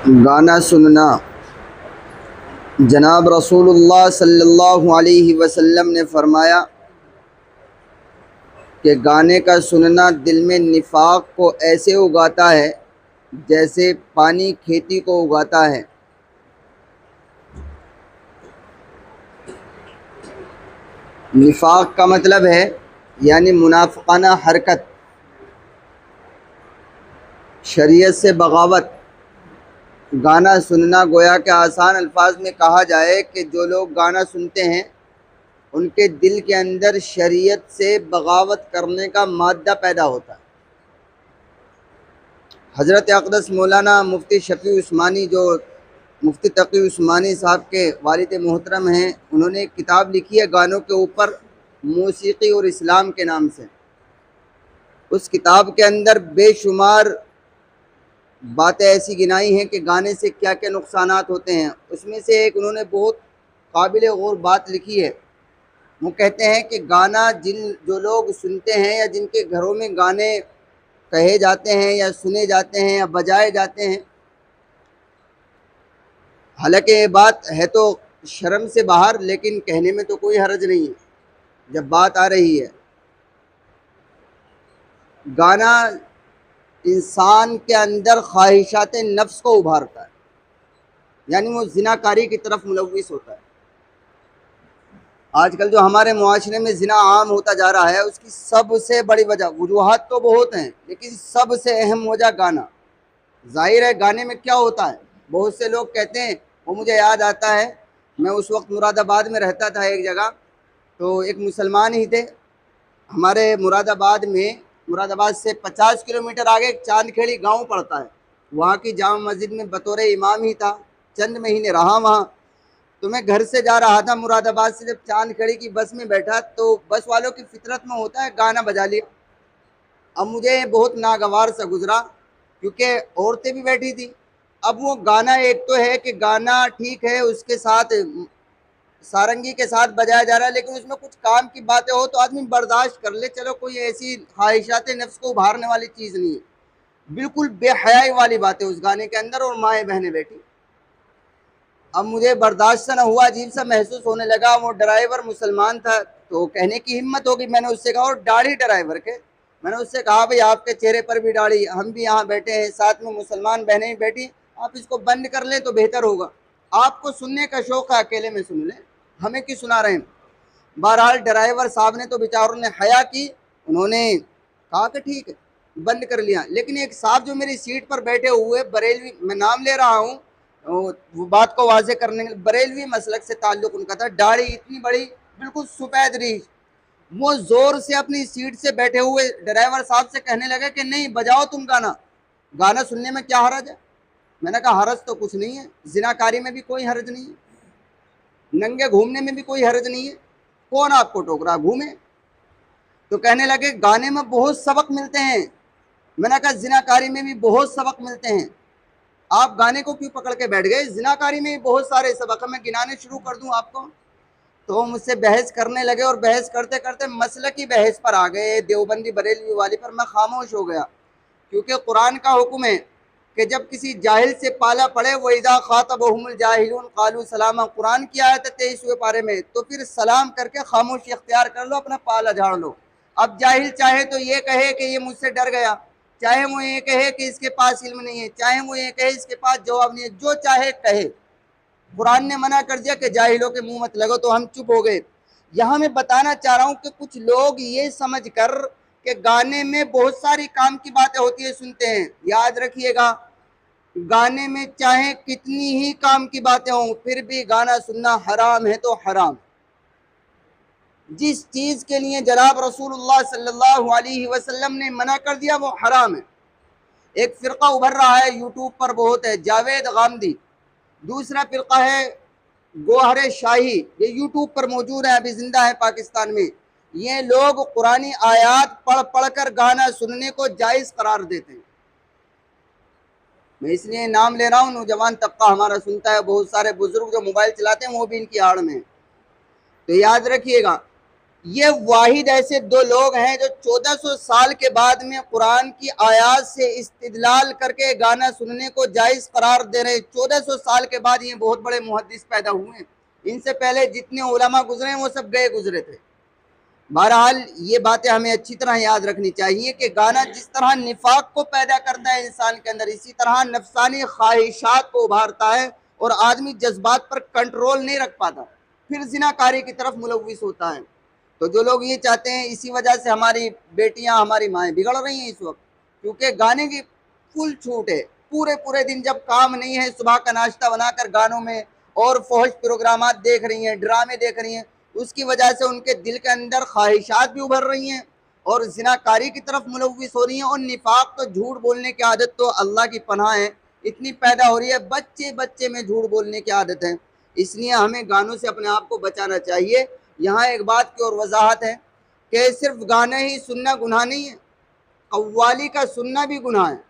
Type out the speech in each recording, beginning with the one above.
गाना सुनना। जनाब रसूलुल्लाह सल्लल्लाहु अलैहि वसल्लम ने फ़रमाया कि गाने का सुनना दिल में निफाक को ऐसे उगाता है जैसे पानी खेती को उगाता है। निफाक का मतलब है यानी मुनाफिकाना हरकत, शरीयत से बगावत। गाना सुनना गोया के आसान अल्फाज में कहा जाए कि जो लोग गाना सुनते हैं उनके दिल के अंदर शरीयत से बगावत करने का मादा पैदा होता है। हज़रत अक़दस मौलाना मुफ्ती शफ़ी उस्मानी, जो मुफ्ती तक़ी उस्मानी साहब के वालिद मोहतरम हैं, उन्होंने एक किताब लिखी है गानों के ऊपर, मौसीक़ी और इस्लाम के नाम से। उस किताब के अंदर बेशुमार बातें ऐसी गिनाई हैं कि गाने से क्या क्या नुकसानात होते हैं। उसमें से एक उन्होंने बहुत काबिल गौर बात लिखी है। वो कहते हैं कि गाना जो लोग सुनते हैं या जिनके घरों में गाने कहे जाते हैं या सुने जाते हैं या बजाए जाते हैं, हालांकि ये बात है तो शर्म से बाहर, लेकिन कहने में तो कोई हर्ज नहीं है जब बात आ रही है। गाना इंसान के अंदर ख्वाहिशात नफ्स को उभारता है, यानी वो जिनाकारी की तरफ मुलव्विस होता है। आजकल जो हमारे मुआशरे में जिना आम होता जा रहा है, उसकी सबसे बड़ी वजह, वजूहात तो बहुत हैं लेकिन सबसे अहम वजह गाना। जाहिर है गाने में क्या होता है, बहुत से लोग कहते हैं, वो मुझे याद आता है, मैं उस वक्त मुरादाबाद में रहता था एक जगह, तो एक मुसलमान ही थे हमारे मुरादाबाद में। मुरादाबाद से 50 किलोमीटर आगे चांदखेड़ी गांव पड़ता है। वहाँ की जामा मस्जिद में बतौर इमाम ही था, चंद महीने रहा वहाँ। तो मैं घर से जा रहा था मुरादाबाद से, जब चांदखेड़ी की बस में बैठा तो बस वालों की फितरत में होता है गाना बजा लिया। अब मुझे बहुत नागवार सा गुजरा क्योंकि औरतें भी बैठी थी। अब वो गाना, एक तो है कि गाना ठीक है, उसके साथ सारंगी के साथ बजाया जा रहा है, लेकिन उसमें कुछ काम की बातें हो तो आदमी बर्दाश्त कर ले, चलो कोई ऐसी ख्वाहिशात नफ्स को उभारने वाली चीज़ नहीं है। बिल्कुल बेहयाई वाली बातें उस गाने के अंदर, और माएँ बहनें बैठी। अब मुझे बर्दाश्त न हुआ, अजीब सा महसूस होने लगा। वो ड्राइवर मुसलमान था तो कहने की हिम्मत होगी, मैंने उससे कहा, और दाढ़ी ड्राइवर के, मैंने उससे कहा भाई आपके चेहरे पर भी दाढ़ी, हम भी यहाँ बैठे हैं, साथ में मुसलमान बहनें भी बैठी, आप इसको बंद कर लें तो बेहतर होगा। आपको सुनने का शौक है अकेले में सुन लें, हमें क्यों सुना रहे हैं। बहरहाल ड्राइवर साहब ने तो बेचारों ने हया की, उन्होंने कहा कि ठीक है, बंद कर लिया। लेकिन एक साहब जो मेरी सीट पर बैठे हुए, बरेलवी, मैं नाम ले रहा हूँ वो बात को वाजे करने के लिए, बरेलवी मसलक से ताल्लुक उनका था, दाढ़ी इतनी बड़ी, बिल्कुल सफेद रीछ। वो जोर से अपनी सीट से बैठे हुए ड्राइवर साहब से कहने लगे कि नहीं बजाओ तुम गाना, गाना सुनने में क्या हरज है। मैंने कहा हरज तो कुछ नहीं है, जिनाकारी में भी कोई हरज नहीं है, नंगे घूमने में भी कोई हरज नहीं है, कौन आपको टोक रहा, घूमे। तो कहने लगे गाने में बहुत सबक मिलते हैं। मैंने कहा जिनाकारी में भी बहुत सबक मिलते हैं, आप गाने को क्यों पकड़ के बैठ गए, जिनाकारी में बहुत सारे सबक, मैं गिनाने शुरू कर दूं आपको। तो मुझसे बहस करने लगे और बहस करते करते मसलकी बहस पर आ गए, देवबंदी बरेलवी वाली पर। मैं खामोश हो गया क्योंकि कुरान का हुक्म है कि जब किसी जाहिल से पाला पड़े, वो इज़ा खातबहुमुल जाहिलून क़ालू सलामा, कुरान की आयत है 23वें पारे में, तो फिर सलाम करके खामोशी अख्तियार कर लो, अपना पाला झाड़ लो। अब जाहिल चाहे तो ये कहे कि ये मुझसे डर गया, चाहे वो ये कहे कि इसके पास इल्म नहीं है, चाहे वो ये कहे इसके पास जवाब नहीं है, जो चाहे कहे, कुरान ने मना कर दिया कि जाहिलों के मुंह मत लगो, तो हम चुप हो गए। यहाँ मैं बताना चाह रहा हूँ कि कुछ लोग ये समझ कर कि गाने में बहुत सारी काम की बातें होती है सुनते हैं। याद रखिएगा, गाने में चाहे कितनी ही काम की बातें हों, फिर भी गाना सुनना हराम है तो हराम। जिस चीज़ के लिए जनाब रसूलुल्लाह सल्लल्लाहु अलैहि वसल्लम ने मना कर दिया वो हराम है। एक फ़िरका उभर रहा है यूट्यूब पर बहुत है, जावेद गामदी। दूसरा फ़िरका है गोहर शाही, ये यूट्यूब पर मौजूद है, अभी जिंदा है पाकिस्तान में। ये लोग कुरानी आयात पढ़ पढ़ कर गाना सुनने को जायज़ करार देते हैं। मैं इसलिए नाम ले रहा हूँ, नौजवान तबका हमारा सुनता है, बहुत सारे बुजुर्ग जो मोबाइल चलाते हैं वो भी इनकी आड़ में। तो याद रखिएगा, ये वाहिद ऐसे दो लोग हैं जो 1400 साल के बाद में कुरान की आयात से इस्तिदलाल करके गाना सुनने को जायज़ करार दे रहे हैं। 1400 साल के बाद ये बहुत बड़े मुहद्दिस पैदा हुए हैं। इनसे पहले जितने उलमा गुजरे हैं वो सब गए गुजरे थे। बहरहाल ये बातें हमें अच्छी तरह याद रखनी चाहिए कि गाना जिस तरह निफाक को पैदा करता है इंसान के अंदर, इसी तरह नफसानी ख्वाहिशात को उभारता है और आदमी जज्बात पर कंट्रोल नहीं रख पाता, फिर जिनाकारी की तरफ मुलविस होता है। तो जो लोग ये चाहते हैं, इसी वजह से हमारी बेटियां, हमारी माएँ बिगड़ रही हैं इस वक्त, क्योंकि गाने की फुल छूट है। पूरे पूरे दिन जब काम नहीं है, सुबह का नाश्ता बनाकर गानों में और फौज प्रोग्राम देख रही हैं, ड्रामे देख रही हैं। उसकी वजह से उनके दिल के अंदर ख्वाहिशात भी उभर रही हैं और जिनाकारी की तरफ मुलविस हो रही हैं। और निफाक, तो झूठ बोलने की आदत तो अल्लाह की पनाह है, इतनी पैदा हो रही है। बच्चे बच्चे में झूठ बोलने की आदत है। इसलिए हमें गानों से अपने आप को बचाना चाहिए। यहाँ एक बात की और वजाहत है कि सिर्फ गाने ही सुनना गुनाह नहीं है, कव्वाली का सुनना भी गुनाह है।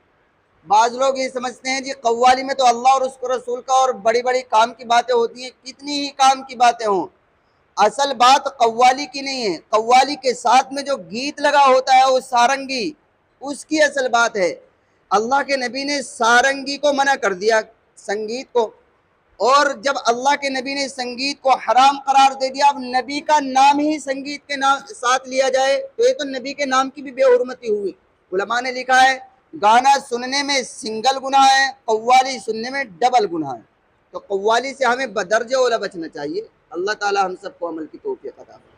बाज लोग ये समझते हैं जी कव्वाली में तो अल्लाह और उसके रसूल का और बड़ी बड़ी काम की बातें होती हैं। कितनी ही काम की बातें हों, असल बात कव्वाली की नहीं है। कव्वाली के साथ में जो गीत लगा होता है वो सारंगी, उसकी असल बात है। अल्लाह के नबी ने सारंगी को मना कर दिया, संगीत को। और जब अल्लाह के नबी ने संगीत को हराम करार दे दिया, अब नबी का नाम ही संगीत के नाम साथ लिया जाए तो ये तो नबी के नाम की भी बेहुरमती हुई। उलमा ने लिखा है गाना सुनने में सिंगल गुनाह है, कव्वाली सुनने में डबल गुनाह है। तो कव्वाली से हमें बदर्जे ओला बचना चाहिए। अल्लाह ताला हम सबको अमल की तौफीक अता फरमाए।